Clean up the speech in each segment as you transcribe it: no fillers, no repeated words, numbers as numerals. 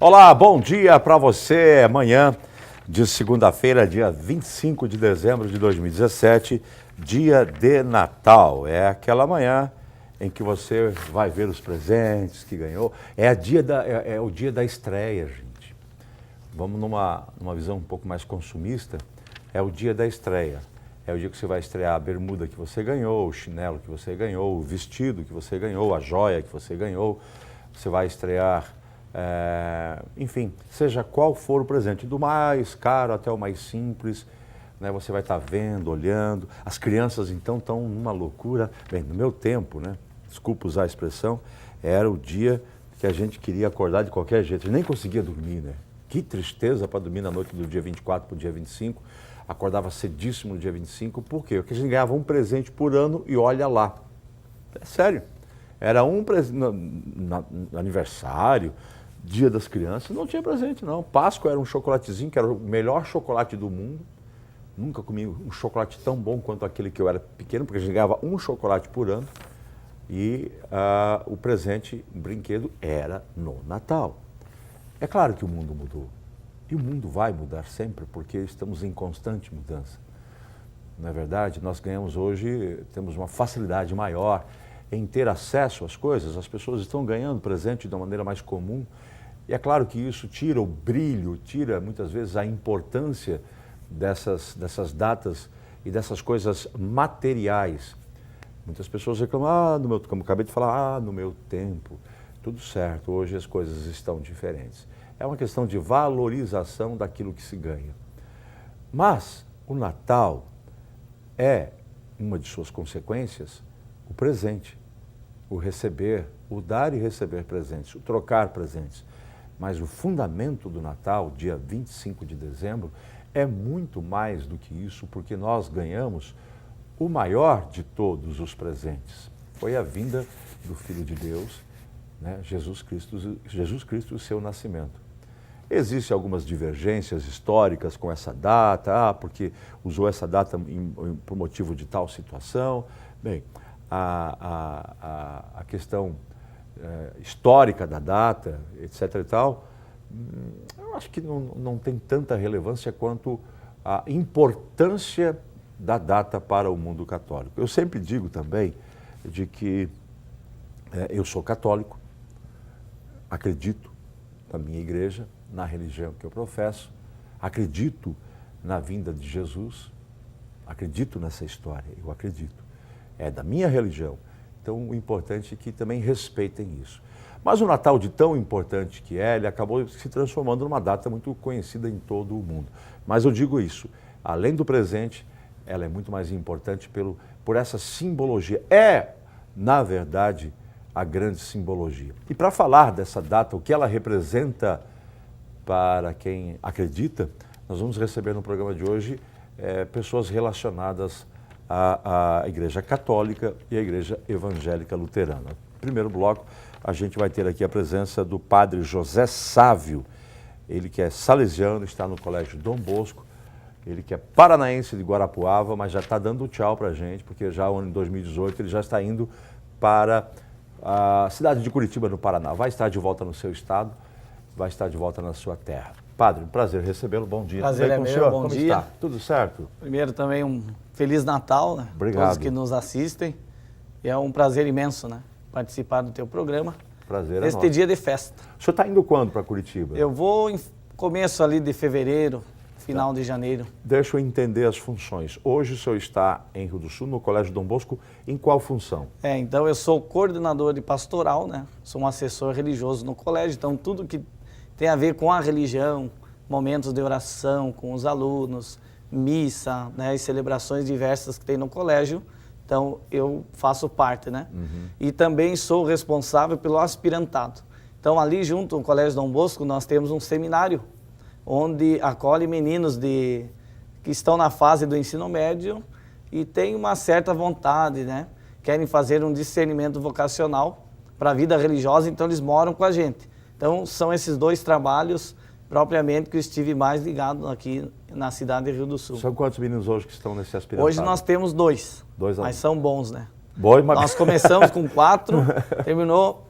Olá, bom dia para você. Amanhã de segunda-feira, dia 25 de dezembro de 2017, dia de Natal. É aquela manhã em que você vai ver os presentes que ganhou. É o dia da estreia, gente. Vamos numa visão um pouco mais consumista. É o dia da estreia. É o dia que você vai estrear a bermuda que você ganhou, o chinelo que você ganhou, o vestido que você ganhou, a joia que você ganhou. Você vai estrear, enfim, seja qual for o presente, do mais caro até o mais simples, né? Você vai estar vendo, olhando. As crianças, então, estão numa loucura. Bem, no meu tempo, né? Desculpa usar a expressão, era o dia que a gente queria acordar de qualquer jeito. A gente nem conseguia dormir, né? Que tristeza para dormir na noite do dia 24 para o dia 25. Acordava cedíssimo no dia 25, por quê? Porque a gente ganhava um presente por ano e olha lá. É sério. Era um presente no aniversário, dia das crianças, não tinha presente não. Páscoa era um chocolatezinho, que era o melhor chocolate do mundo. Nunca comi um chocolate tão bom quanto aquele que eu era pequeno, porque a gente ganhava um chocolate por ano. E o presente, o brinquedo, era no Natal. É claro que o mundo mudou. E o mundo vai mudar sempre, porque estamos em constante mudança. Não é verdade? Nós ganhamos hoje, temos uma facilidade maior em ter acesso às coisas. As pessoas estão ganhando presente de uma maneira mais comum. E é claro que isso tira o brilho, tira muitas vezes a importância dessas datas e dessas coisas materiais. Muitas pessoas reclamam, como eu acabei de falar, no meu tempo. Tudo certo, hoje as coisas estão diferentes. É uma questão de valorização daquilo que se ganha. Mas o Natal é, uma de suas consequências, o presente, o receber, o dar e receber presentes, o trocar presentes. Mas o fundamento do Natal, dia 25 de dezembro, é muito mais do que isso, porque nós ganhamos o maior de todos os presentes. Foi a vinda do Filho de Deus, né? Jesus Cristo e o seu nascimento. Existem algumas divergências históricas com essa data, porque usou essa data por motivo de tal situação. Bem, a questão histórica da data, etc. e tal, eu acho que não tem tanta relevância quanto a importância da data para o mundo católico. Eu sempre digo também de que eu sou católico, acredito na minha igreja, na religião que eu professo, acredito na vinda de Jesus, acredito nessa história, eu acredito. É da minha religião. Então, o importante é que também respeitem isso. Mas o Natal, de tão importante que é, ele acabou se transformando numa data muito conhecida em todo o mundo. Mas eu digo isso, além do presente, ela é muito mais importante por essa simbologia. É, na verdade, a grande simbologia. E para falar dessa data, o que ela representa para quem acredita, nós vamos receber no programa de hoje pessoas relacionadas à Igreja Católica e à Igreja Evangélica Luterana. No primeiro bloco, a gente vai ter aqui a presença do padre José Sávio, ele que é salesiano, está no Colégio Dom Bosco, ele que é paranaense de Guarapuava, mas já está dando tchau para a gente, porque já em 2018 ele já está indo para a cidade de Curitiba, no Paraná. Vai estar de volta no seu estado, vai estar de volta na sua terra. Padre, um prazer recebê-lo, bom dia. Prazer é meu, bom dia. Está? Tudo certo? Primeiro também um Feliz Natal, né? Obrigado. Todos que nos assistem. E é um prazer imenso, né? Participar do teu programa. Prazer é neste nosso. dia de festa. O senhor está indo quando para Curitiba? Eu vou em começo ali de fevereiro, final de janeiro. Deixa eu entender as funções. Hoje o senhor está em Rio do Sul, no Colégio Dom Bosco, em qual função? Então eu sou coordenador de pastoral, né? Sou um assessor religioso no colégio, então tudo que tem a ver com a religião, momentos de oração com os alunos, missa, né? E celebrações diversas que tem no colégio, então eu faço parte, né? Uhum. E também sou responsável pelo aspirantado. Então ali junto no Colégio Dom Bosco nós temos um seminário onde acolhe meninos que estão na fase do ensino médio e têm uma certa vontade, né? Querem fazer um discernimento vocacional para a vida religiosa, então eles moram com a gente. Então são esses dois trabalhos propriamente que eu estive mais ligado aqui na cidade de Rio do Sul. São quantos meninos hoje que estão nesse aspirantado? Hoje nós temos dois mas são bons, né? Bom, mas... Nós começamos com 4,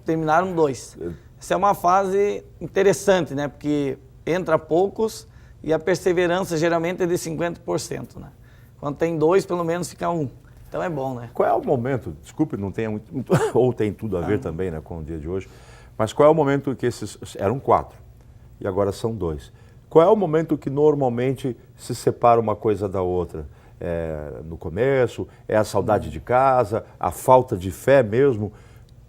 terminaram 2. Essa é uma fase interessante, né? Porque entra poucos e a perseverança geralmente é de 50%, né? Quando tem 2, pelo menos fica 1. Então é bom, né? Qual é o momento, desculpe, não tem muito ou tem tudo a ver também, né, com o dia de hoje, mas qual é o momento que esses, eram 4 e agora são 2. Qual é o momento que normalmente se separa uma coisa da outra? No começo, é a saudade de casa, a falta de fé mesmo,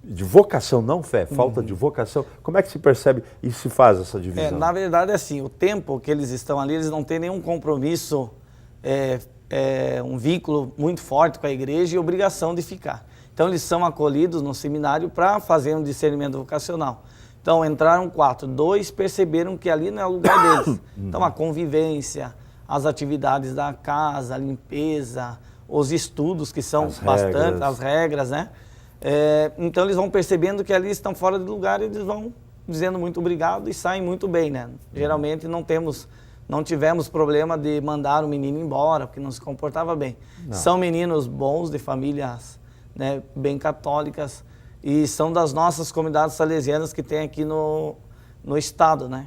de vocação, não fé, falta de vocação. Como é que se percebe e se faz essa divisão? Na verdade, assim, o tempo que eles estão ali, eles não têm nenhum compromisso, um vínculo muito forte com a igreja e obrigação de ficar. Então, eles são acolhidos no seminário para fazer um discernimento vocacional. Então, entraram 4, 2 perceberam que ali não é o lugar deles. Então, a convivência, as atividades da casa, a limpeza, os estudos, que são as regras, né? Então, eles vão percebendo que ali estão fora de lugar e eles vão dizendo muito obrigado e saem muito bem, né? Geralmente, não tivemos problema de mandar o menino embora, porque não se comportava bem. Não. São meninos bons, de famílias, né, bem católicas, e são das nossas comunidades salesianas que tem aqui no estado, né?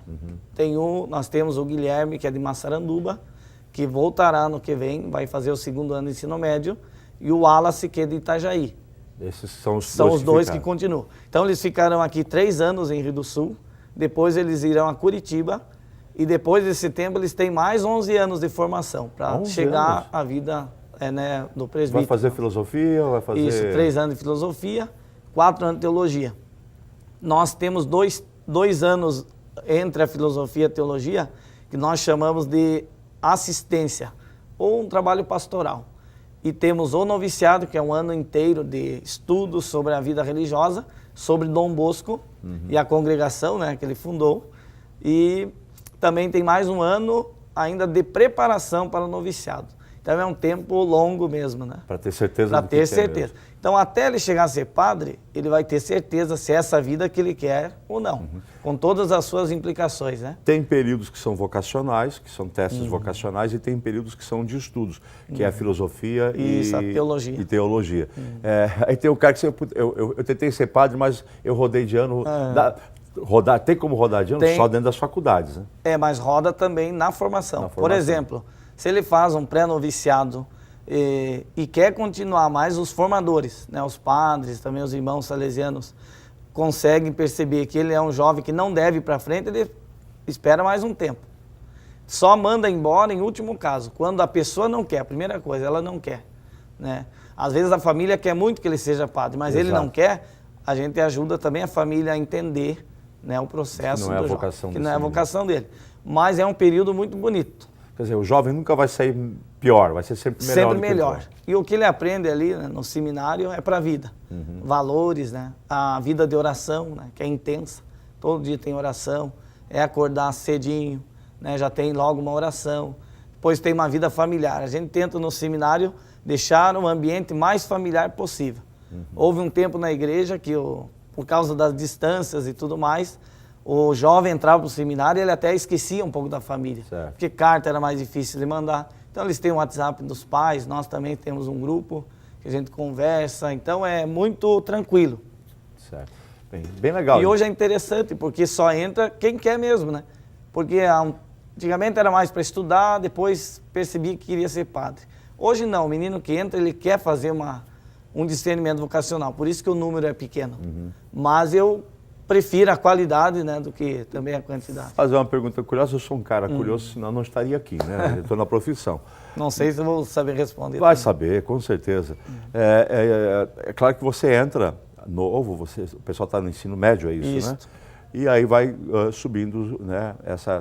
Nós temos o Guilherme, que é de Massaranduba, que voltará no que vem, vai fazer o 2º ano de ensino médio, e o Wallace, que é de Itajaí. Esses são os dois que continuam. Então, eles ficarão aqui 3 anos em Rio do Sul, depois eles irão a Curitiba, e depois desse tempo eles têm mais 11 anos de formação para chegar à vida né, do presbítero. Vai fazer filosofia? Vai fazer... Isso, 3 anos de filosofia, 4 anos de teologia. Nós temos dois anos entre a filosofia e a teologia que nós chamamos de assistência, ou um trabalho pastoral. E temos o noviciado, que é um ano inteiro de estudos sobre a vida religiosa, sobre Dom Bosco e a congregação, né, que ele fundou. E também tem mais um ano ainda de preparação para o noviciado. Então é um tempo longo mesmo, né? Para ter certeza Para ter certeza. Então até ele chegar a ser padre, ele vai ter certeza se é essa vida que ele quer ou não, com todas as suas implicações, né? Tem períodos que são vocacionais, que são testes vocacionais, e tem períodos que são de estudos, que é a filosofia a teologia. E teologia. Aí tem o cara que eu tentei ser padre, mas eu rodei de ano... tem como rodar de ano? Só dentro das faculdades, né? Mas roda também na formação. Por exemplo, se ele faz um pré-noviciado e quer continuar mais, os formadores, né, os padres, também os irmãos salesianos, conseguem perceber que ele é um jovem que não deve ir para frente, ele espera mais um tempo. Só manda embora em último caso, quando a pessoa não quer, a primeira coisa, ela não quer, né? Às vezes a família quer muito que ele seja padre, mas ele não quer, a gente ajuda também a família a entender, né, o processo que não é a vocação que não é a vocação dele. Mas é um período muito bonito. Quer dizer, o jovem nunca vai sair pior, vai ser sempre melhor. Sempre melhor. E o que ele aprende ali, né, no seminário é para a vida. Valores, né? A vida de oração, né, que é intensa. Todo dia tem oração. É acordar cedinho, né, já tem logo uma oração. Depois tem uma vida familiar. A gente tenta no seminário deixar um ambiente mais familiar possível. Houve um tempo na igreja que, por causa das distâncias e tudo mais, o jovem entrava para o seminário e ele até esquecia um pouco da família. Certo. Porque carta era mais difícil de mandar. Então eles têm o WhatsApp dos pais, nós também temos um grupo que a gente conversa. Então é muito tranquilo. Certo. Bem legal. E hoje é interessante porque só entra quem quer mesmo, né? Porque antigamente era mais para estudar, depois percebi que queria ser padre. Hoje não, o menino que entra, ele quer fazer um discernimento vocacional. Por isso que o número é pequeno. Mas eu prefiro a qualidade, né, do que também a quantidade. Fazer uma pergunta curiosa, eu sou um cara curioso, senão eu não estaria aqui, né? Eu estou na profissão. Não sei se eu vou saber responder. Vai saber, com certeza. É claro que você entra novo, o pessoal está no ensino médio, é isso, né? E aí vai subindo, né,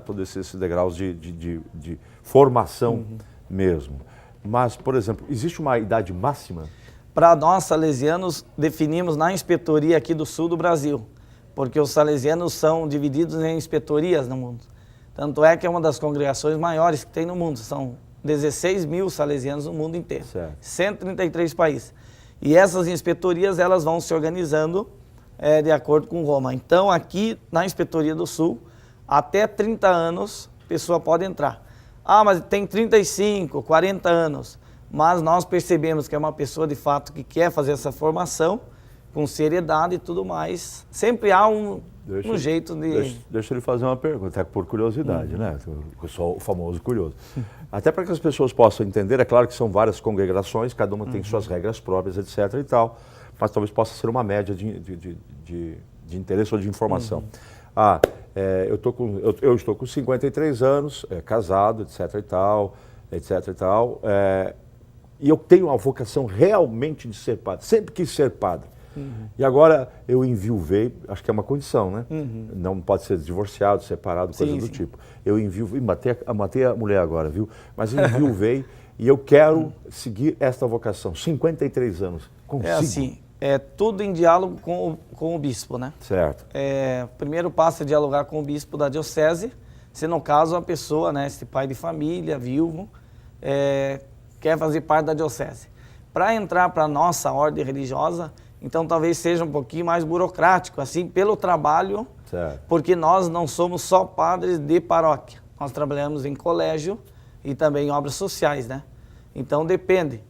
todos esses degraus de formação mesmo. Mas, por exemplo, existe uma idade máxima? Para nós, salesianos, definimos na inspetoria aqui do sul do Brasil, porque os salesianos são divididos em inspetorias no mundo. Tanto é que é uma das congregações maiores que tem no mundo. São 16 mil salesianos no mundo inteiro, certo. 133 países. E essas inspetorias, elas vão se organizando de acordo com Roma. Então, aqui na Inspetoria do Sul, até 30 anos, a pessoa pode entrar. Ah, mas tem 35, 40 anos. Mas nós percebemos que é uma pessoa, de fato, que quer fazer essa formação com seriedade e tudo mais. Sempre há um jeito de... Deixa ele fazer uma pergunta, até por curiosidade, né? Eu sou o famoso curioso. Até para que as pessoas possam entender, é claro que são várias congregações, cada uma tem suas regras próprias, etc. e tal, mas talvez possa ser uma média de interesse ou de informação. Eu estou com 53 anos, casado, etc. e tal, e eu tenho a vocação realmente de ser padre, sempre quis ser padre. E agora eu enviuvei, acho que é uma condição, né? Não pode ser divorciado, separado, coisa do tipo. Eu enviuvei, matei a mulher agora, viu? Mas eu enviuvei e eu quero seguir esta vocação. 53 anos, consigo. É assim, é tudo em diálogo com o bispo, né? Certo. Primeiro passo é dialogar com o bispo da diocese, se no caso a pessoa, né, esse pai de família, viúvo, quer fazer parte da diocese. Para entrar para a nossa ordem religiosa, então talvez seja um pouquinho mais burocrático, assim, pelo trabalho, certo. Porque nós não somos só padres de paróquia, nós trabalhamos em colégio e também em obras sociais, né? Então depende.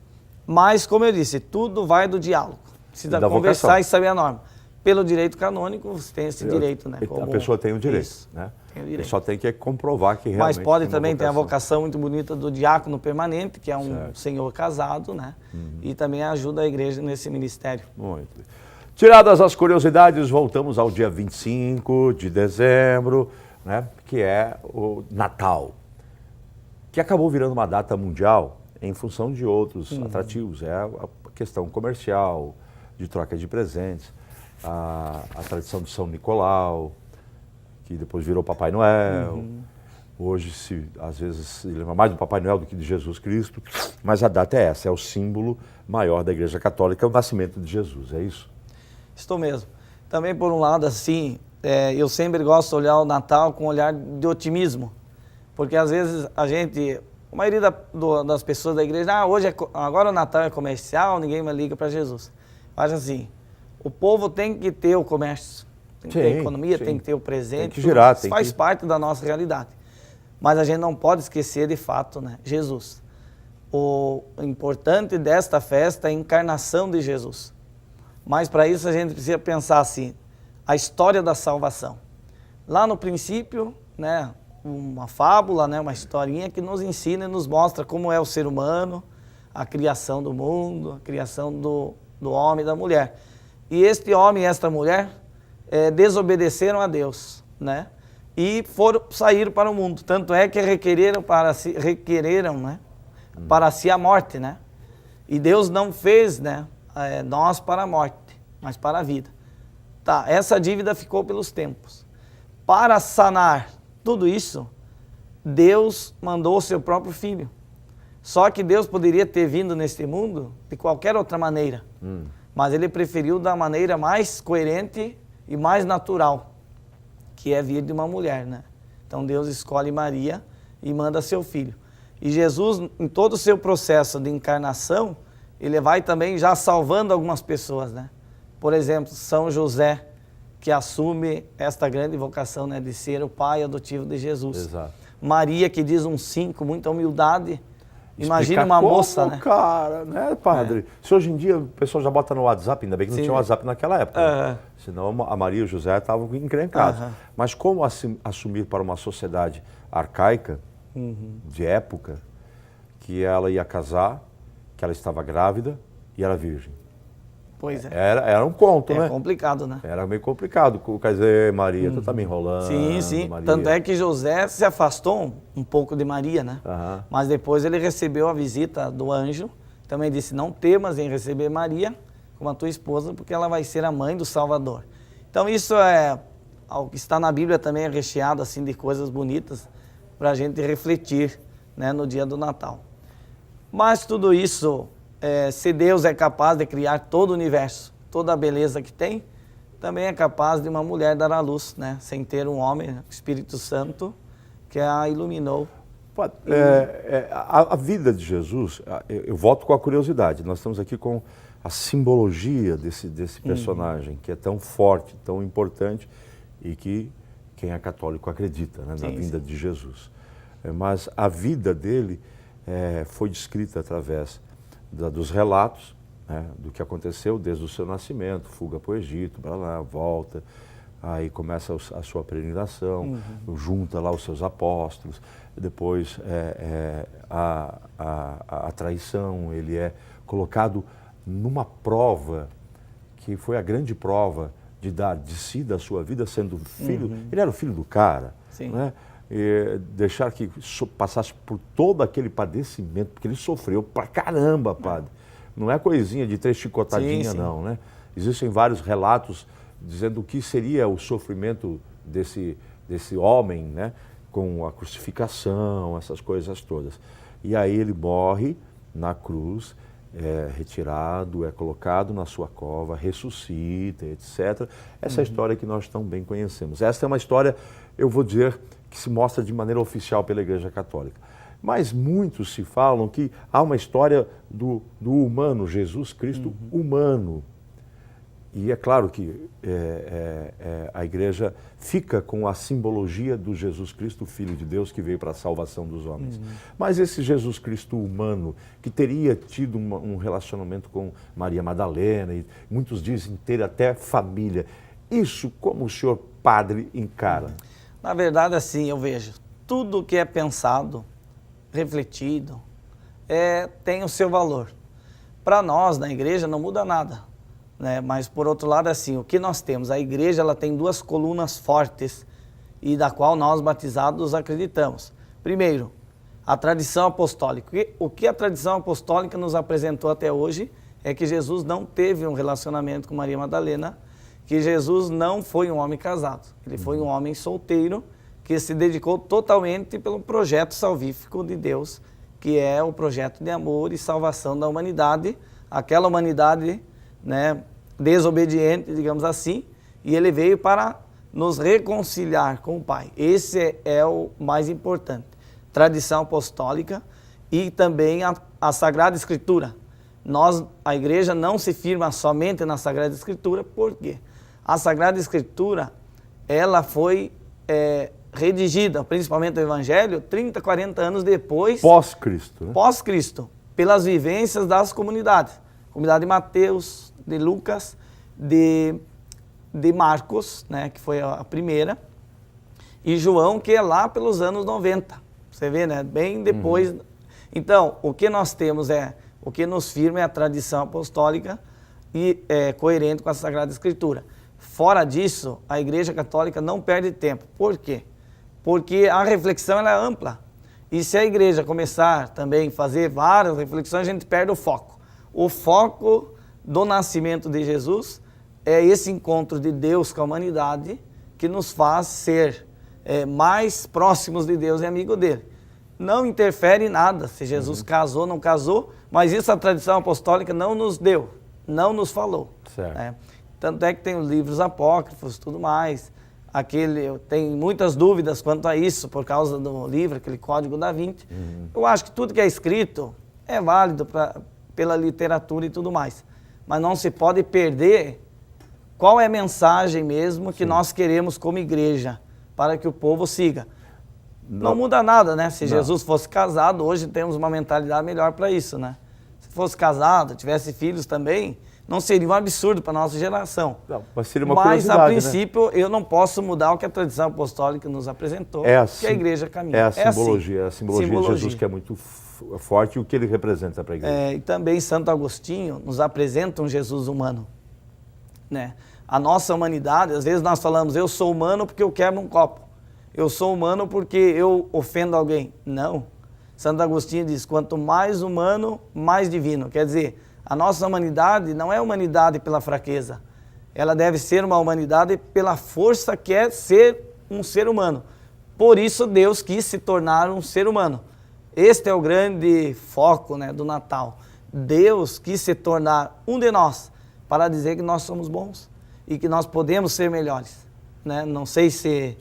Mas, como eu disse, tudo vai do diálogo. Precisa conversar vocação. E saber a norma. Pelo direito canônico, você tem esse direito, né? A pessoa tem o direito, isso, né? Tem o direito. Só tem que comprovar que realmente. Mas pode também ter a vocação muito bonita do diácono permanente, que é um certo. senhor casado, né? E também ajuda a igreja nesse ministério. Muito bem. Tiradas as curiosidades, voltamos ao dia 25 de dezembro, né? Que é o Natal, que acabou virando uma data mundial em função de outros atrativos. É a questão comercial, de troca de presentes, a tradição do São Nicolau, que depois virou Papai Noel. Hoje, às vezes, se lembra mais do Papai Noel do que de Jesus Cristo, mas a data é essa, é o símbolo maior da Igreja Católica, é o nascimento de Jesus, é isso? Estou mesmo. Também, por um lado, assim, eu sempre gosto de olhar o Natal com um olhar de otimismo, porque às vezes a maioria das pessoas da igreja, agora o Natal é comercial, ninguém mais liga para Jesus. Mas assim, o povo tem que ter o comércio, tem que ter a economia, tem que ter o presente, tem que girar, isso faz parte da nossa realidade. Mas a gente não pode esquecer de fato, né, Jesus. O importante desta festa é a encarnação de Jesus. Mas para isso a gente precisa pensar assim, a história da salvação. Lá no princípio, né, uma fábula, né, uma historinha que nos ensina e nos mostra como é o ser humano, a criação do mundo, a criação do homem e da mulher. E este homem e esta mulher desobedeceram a Deus, né, e saíram para o mundo. Tanto é que requereram para si a morte, né? E Deus não fez, né, nós para a morte, mas para a vida. Tá, essa dívida ficou pelos tempos. Para sanar tudo isso, Deus mandou o seu próprio filho. Só que Deus poderia ter vindo neste mundo de qualquer outra maneira. Mas ele preferiu da maneira mais coerente e mais natural, que é vir de uma mulher, né? Então Deus escolhe Maria e manda seu filho. E Jesus, em todo o seu processo de encarnação, ele vai também já salvando algumas pessoas, né? Por exemplo, São José, que assume esta grande vocação, né, de ser o pai adotivo de Jesus. Exato. Maria, que diz um 5, muita humildade. Imagina uma moça, né? Cara, né, padre? Se hoje em dia o pessoal já bota no WhatsApp, ainda bem que não tinha WhatsApp naquela época. Né? Senão a Maria e o José estavam encrencados. Mas como assumir para uma sociedade arcaica, de época, que ela ia casar, que ela estava grávida e era virgem? Pois é. Era um conto, né? É complicado, né? Era meio complicado. Quer dizer, Maria, tu tá me enrolando. Sim. Maria. Tanto é que José se afastou um pouco de Maria, né? Mas depois ele recebeu a visita do anjo. Também disse, não temas em receber Maria como a tua esposa, porque ela vai ser a mãe do Salvador. Então isso o que está na Bíblia também é recheado assim, de coisas bonitas para a gente refletir, né, no dia do Natal. Mas tudo isso... se Deus é capaz de criar todo o universo, toda a beleza que tem, também é capaz de uma mulher dar à luz, né? Sem ter um homem, o Espírito Santo, que a iluminou. A vida de Jesus, eu volto com a curiosidade, nós estamos aqui com a simbologia desse personagem, que é tão forte, tão importante, e que quem é católico acredita, né, na vinda de Jesus. Mas a vida dele foi descrita através dos relatos né, do que aconteceu desde o seu nascimento, fuga para o Egito, para lá, volta, aí começa a sua peregrinação, junta lá os seus apóstolos, depois a traição, ele é colocado numa prova, que foi a grande prova de dar de si, da sua vida, sendo filho, ele era o filho do cara, né? E deixar que passasse por todo aquele padecimento, porque ele sofreu pra caramba, padre. Não é coisinha de 3 chicotadinhas, não, né? Existem vários relatos dizendo o que seria o sofrimento desse homem, né? Com a crucificação, essas coisas todas. E aí ele morre na cruz, é retirado, é colocado na sua cova, ressuscita, etc. Essa é a história que nós tão bem conhecemos. Essa é uma história, eu vou dizer, que se mostra de maneira oficial pela Igreja Católica. Mas muitos se falam que há uma história do humano, Jesus Cristo humano. E é claro que a Igreja fica com a simbologia do Jesus Cristo, Filho de Deus, que veio para a salvação dos homens. Mas esse Jesus Cristo humano, que teria tido um relacionamento com Maria Madalena, e muitos dizem ter até família, isso como o senhor padre encara? Na verdade, assim, eu vejo, tudo que é pensado, refletido, tem o seu valor. Para nós, na igreja, não muda nada, né? Mas, por outro lado, assim, o que nós temos? A igreja ela tem 2 colunas fortes e da qual nós, batizados, acreditamos. Primeiro, a tradição apostólica. O que a tradição apostólica nos apresentou até hoje é que Jesus não teve um relacionamento com Maria Madalena, que Jesus não foi um homem casado, ele foi um homem solteiro que se dedicou totalmente pelo projeto salvífico de Deus, que é o projeto de amor e salvação da humanidade, aquela humanidade, né, desobediente, digamos assim, e ele veio para nos reconciliar com o Pai. Esse é o mais importante. Tradição apostólica e também a Sagrada Escritura. A igreja não se firma somente na Sagrada Escritura, por quê? A Sagrada Escritura, ela foi redigida, principalmente o Evangelho, 30, 40 anos depois... Pós-Cristo, né? Pós-Cristo, pelas vivências das comunidades. Comunidade de Mateus, de Lucas, de Marcos, né, que foi a primeira, e João, que é lá pelos anos 90. Você vê, né? Bem depois... Então, o que nós temos o que nos firma é a tradição apostólica e é coerente com a Sagrada Escritura. Fora disso, a Igreja Católica não perde tempo. Por quê? Porque a reflexão ela é ampla. E se a igreja começar também a fazer várias reflexões, a gente perde o foco. O foco do nascimento de Jesus é esse encontro de Deus com a humanidade que nos faz ser mais próximos de Deus e amigo dele. Não interfere em nada se Jesus casou ou não casou, mas isso a tradição apostólica não nos deu, não nos falou. Certo. Né? Tanto é que tem os livros apócrifos e tudo mais. Tem muitas dúvidas quanto a isso, por causa do livro, aquele Código da Vinci. Eu acho que tudo que é escrito é válido pela literatura e tudo mais. Mas não se pode perder qual é a mensagem mesmo que nós queremos como igreja, para que o povo siga. Não muda nada, né? Se Jesus fosse casado, hoje temos uma mentalidade melhor para isso, né? Se fosse casado, tivesse filhos também... Não seria um absurdo para a nossa geração. Não, mas seria uma curiosidade, a princípio, eu não posso mudar o que a tradição apostólica nos apresentou, que a igreja caminha. É a simbologia, assim. A simbologia de Jesus que é muito forte e o que ele representa para a igreja. E também Santo Agostinho nos apresenta um Jesus humano. Né? A nossa humanidade, às vezes nós falamos, eu sou humano porque eu quebro um copo. Eu sou humano porque eu ofendo alguém. Não. Santo Agostinho diz, quanto mais humano, mais divino. Quer dizer... A nossa humanidade não é humanidade pela fraqueza. Ela deve ser uma humanidade pela força que é ser um ser humano. Por isso Deus quis se tornar um ser humano. Este é o grande foco, né, do Natal. Deus quis se tornar um de nós para dizer que nós somos bons e que nós podemos ser melhores. Né? Não sei se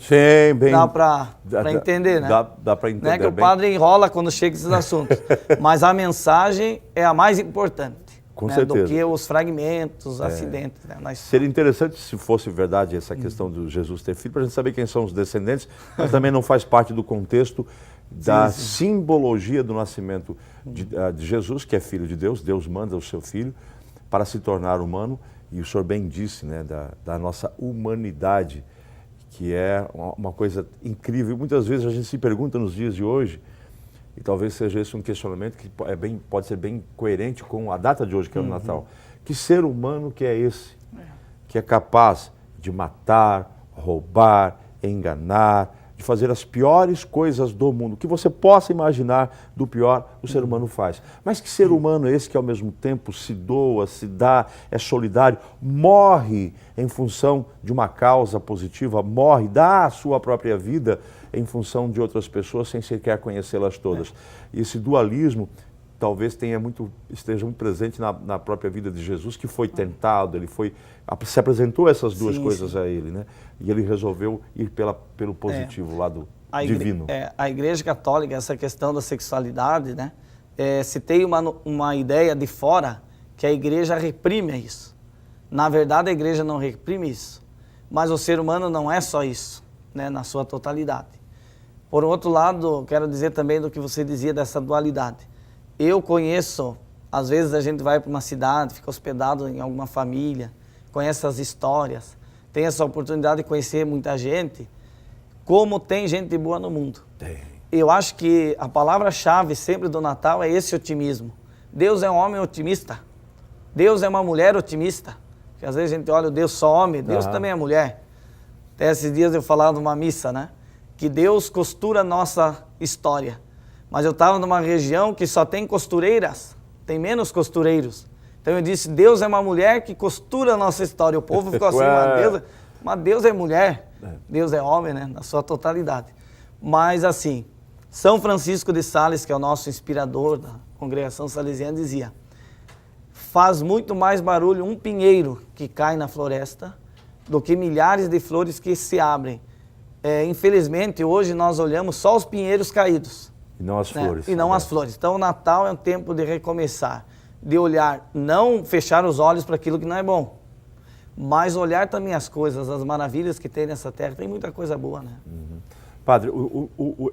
dá para entender, né? Dá para entender. Não é que o padre enrola quando chega esses assuntos, mas a mensagem é a mais importante. Com certeza. Do que os fragmentos, os acidentes. Né? Seria interessante se fosse verdade essa questão do Jesus ter filho, para a gente saber quem são os descendentes, mas também não faz parte do contexto da simbologia do nascimento de Jesus, que é filho de Deus, Deus manda o seu filho, para se tornar humano, e o senhor bem disse, né, da nossa humanidade, que é uma coisa incrível. Muitas vezes a gente se pergunta nos dias de hoje, e talvez seja esse um questionamento que pode ser bem coerente com a data de hoje, que é o Natal. Que ser humano que é esse? Que é capaz de matar, roubar, enganar, de fazer as piores coisas do mundo. Que você possa imaginar do pior, o ser humano faz. Mas que ser humano é esse que ao mesmo tempo se doa, se dá, é solidário, morre em função de uma causa positiva, morre, dá a sua própria vida em função de outras pessoas sem sequer conhecê-las todas. E esse dualismo talvez esteja muito presente na própria vida de Jesus, que foi tentado, se apresentou essas duas coisas a ele, né? E ele resolveu ir pelo positivo, lado divino. A Igreja Católica, essa questão da sexualidade, né? Se tem uma ideia de fora que a Igreja reprime isso. Na verdade, a Igreja não reprime isso, mas o ser humano não é só isso, né? Na sua totalidade. Por outro lado, quero dizer também do que você dizia dessa dualidade. Eu conheço, às vezes a gente vai para uma cidade, fica hospedado em alguma família, conhece as histórias, tem essa oportunidade de conhecer muita gente, como tem gente boa no mundo. Tem. Eu acho que a palavra-chave sempre do Natal é esse otimismo. Deus é um homem otimista. Deus é uma mulher otimista. Porque às vezes a gente olha o Deus só homem, Deus também é mulher. Até esses dias eu falava numa missa, né? Que Deus costura a nossa história. Mas eu estava numa região que só tem costureiras, tem menos costureiros. Então eu disse, Deus é uma mulher que costura a nossa história. O povo ficou assim, mas Deus é mulher, Deus é homem, né? Na sua totalidade. Mas assim, São Francisco de Sales, que é o nosso inspirador da congregação salesiana, dizia, faz muito mais barulho um pinheiro que cai na floresta do que milhares de flores que se abrem. Infelizmente, hoje nós olhamos só os pinheiros caídos. E não as flores. E não as flores. Então, o Natal é um tempo de recomeçar, de olhar, não fechar os olhos para aquilo que não é bom, mas olhar também as coisas, as maravilhas que tem nessa terra. Tem muita coisa boa, né? Padre,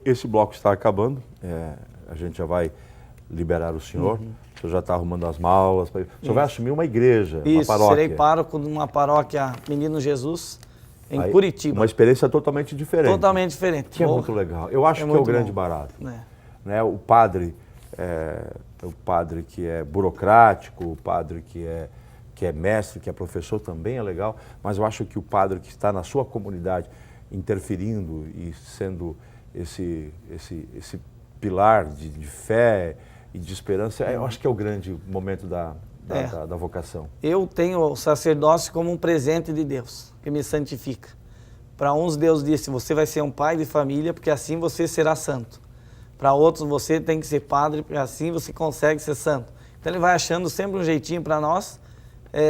esse bloco está acabando, a gente já vai liberar o senhor, o senhor já está arrumando as malas, o senhor vai assumir uma igreja, uma paróquia. Serei pároco de uma paróquia Menino Jesus, em Curitiba. Uma experiência totalmente diferente. Totalmente diferente. Que é muito legal. Eu acho que é o grande barato. Né? O padre que é burocrático, o padre que é mestre, que é professor também é legal, mas eu acho que o padre que está na sua comunidade interferindo e sendo esse pilar de fé e de esperança, eu acho que é o grande momento da vocação. Eu tenho o sacerdócio como um presente de Deus, que me santifica. Para uns Deus disse, você vai ser um pai de família, porque assim você será santo. Para outros você tem que ser padre, porque assim você consegue ser santo. Então ele vai achando sempre um jeitinho para nós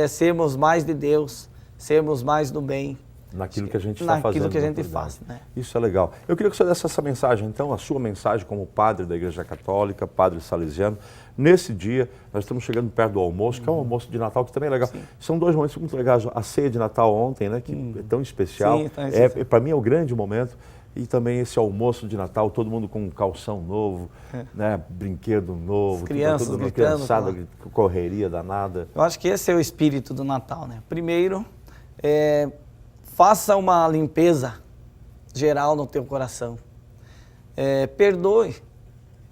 sermos mais de Deus, sermos mais do bem. Naquilo que a gente está fazendo. Naquilo que a gente faz, né? Isso é legal. Eu queria que você desse essa mensagem, então, a sua mensagem como padre da Igreja Católica, padre salesiano. Nesse dia, nós estamos chegando perto do almoço, que é um almoço de Natal, que também é legal. Sim. São dois momentos muito legais. A ceia de Natal ontem, né, que é tão especial. Sim, para mim é o grande momento. E também esse almoço de Natal, todo mundo com um calção novo, né, brinquedo novo. As crianças tudo gritando. Criançada, correria danada. Eu acho que esse é o espírito do Natal, né? Primeiro, faça uma limpeza geral no teu coração. Perdoe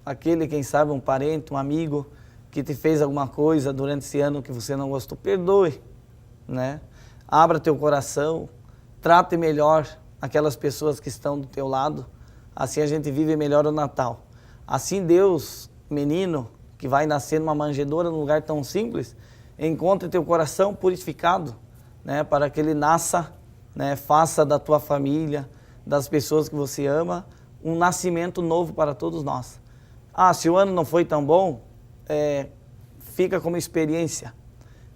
aquele, quem sabe, um parente, um amigo que te fez alguma coisa durante esse ano que você não gostou. Perdoe, né? Abra teu coração, trate melhor aquelas pessoas que estão do teu lado. Assim a gente vive melhor o Natal. Assim Deus, menino, que vai nascer numa manjedoura num lugar tão simples, encontre teu coração purificado, né? Para que ele nasça, né, faça da tua família, das pessoas que você ama, um nascimento novo para todos nós. Se o ano não foi tão bom, fica como experiência.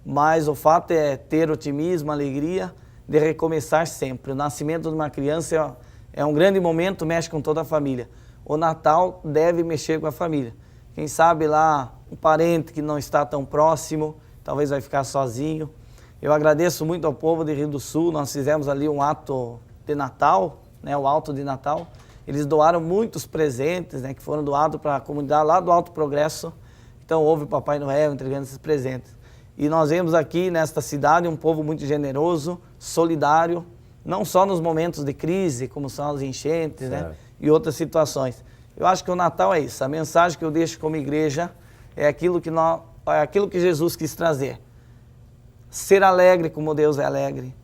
Mas o fato é ter otimismo, alegria, de recomeçar sempre. O nascimento de uma criança é um grande momento, mexe com toda a família. O Natal deve mexer com a família. Quem sabe lá, um parente que não está tão próximo, talvez vai ficar sozinho. Eu agradeço muito ao povo de Rio do Sul, nós fizemos ali um ato de Natal, né, o Alto de Natal. Eles doaram muitos presentes, né, que foram doados para a comunidade lá do Alto Progresso. Então houve o Papai Noel entregando esses presentes. E nós vemos aqui nesta cidade um povo muito generoso, solidário, não só nos momentos de crise, como são as enchentes, né? E outras situações. Eu acho que o Natal é isso. A mensagem que eu deixo como igreja é aquilo que Jesus quis trazer. Ser alegre como Deus é alegre.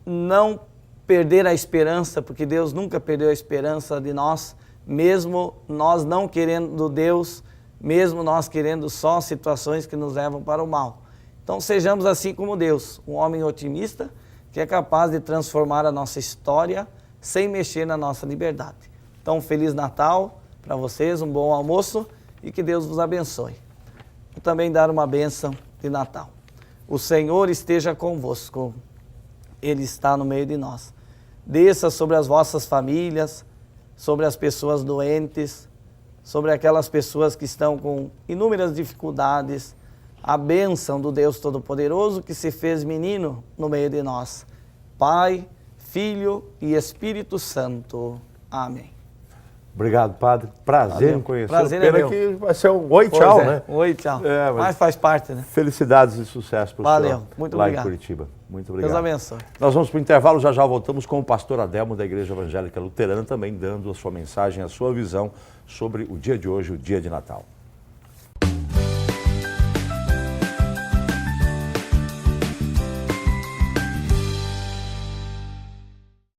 Não perder a esperança, porque Deus nunca perdeu a esperança de nós, mesmo nós não querendo Deus, mesmo nós querendo só situações que nos levam para o mal. Então sejamos assim como Deus, um homem otimista que é capaz de transformar a nossa história sem mexer na nossa liberdade. Então, Feliz Natal para vocês, um bom almoço e que Deus vos abençoe. Vou também dar uma bênção de Natal. O Senhor esteja convosco, Ele está no meio de nós. Desça sobre as vossas famílias, sobre as pessoas doentes, sobre aquelas pessoas que estão com inúmeras dificuldades, a bênção do Deus Todo-Poderoso que se fez menino no meio de nós. Pai, Filho e Espírito Santo. Amém. Obrigado, Padre. Prazer em conhecer. Prazer Pena é meu. que vai ser um oi, tchau, né? Oi, tchau. Mas Mas faz parte, né? felicidades e sucesso para o senhor. Valeu, muito lá obrigado. em Curitiba. Muito obrigado. Deus abençoe. Nós vamos para o intervalo, já já voltamos com o pastor Adelmo da Igreja Evangélica Luterana, também dando a sua mensagem, a sua visão sobre o dia de hoje, o dia de Natal.